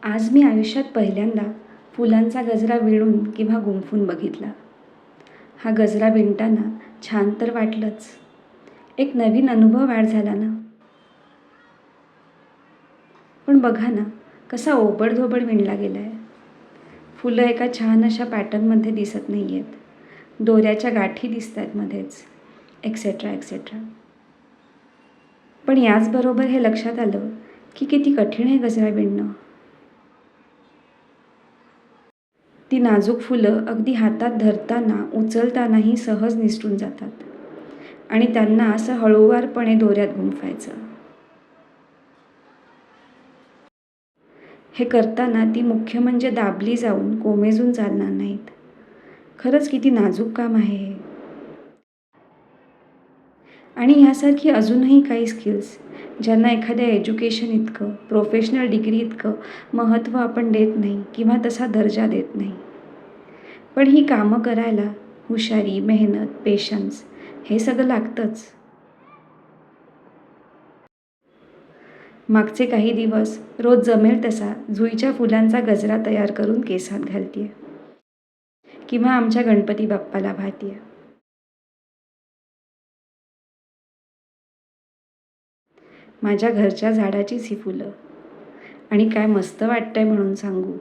आज मी आयुष्यात पहिल्यांदा फुलांचा गजरा विणून किंवा गुंफून बघितला. हा गजरा विणताना छान तर वाटलंच, एक नवीन अनुभव ॲड झाला ना. पण बघा ना, कसा ओबडधोबड विणला गेला आहे. फुलं एका छान अशा पॅटर्नमध्ये दिसत नाही आहेत, दोऱ्याच्या गाठी दिसत आहेत मध्येच, एक्सेट्रा एक्सेट्रा. पण याचबरोबर हे लक्षात आलं की किती कठीण आहे गजरा विणणं. ती नाजूक फुलं अगदी हातात धरताना उचलतानाही सहज निसटून जातात आणि त्यांना असं हळूवारपणे दोऱ्यात गुंफायचं. हे करताना ती मुख्य म्हणजे दाबली जाऊन कोमेजून चालणार नाहीत. खरंच किती नाजूक काम आहे हे. आणि ह्यासारखी अजूनही काही स्किल्स ज्यांना एखाद्या एज्युकेशन इतकं, प्रोफेशनल डिग्री इतकं महत्त्व आपण देत नाही किंवा तसा दर्जा देत नाही. पण ही कामं करायला हुशारी, मेहनत, पेशन्स हे सगळं लागतंच. मागचे काही दिवस रोज जमेल तसा जुईच्या फुलांचा गजरा तयार करून केसात घालतेय किंवा आमच्या गणपती बाप्पाला भातीय. माझ्या घरच्या झाडाचीच ही फुलं आणि काय मस्त वाटतंय म्हणून सांगू.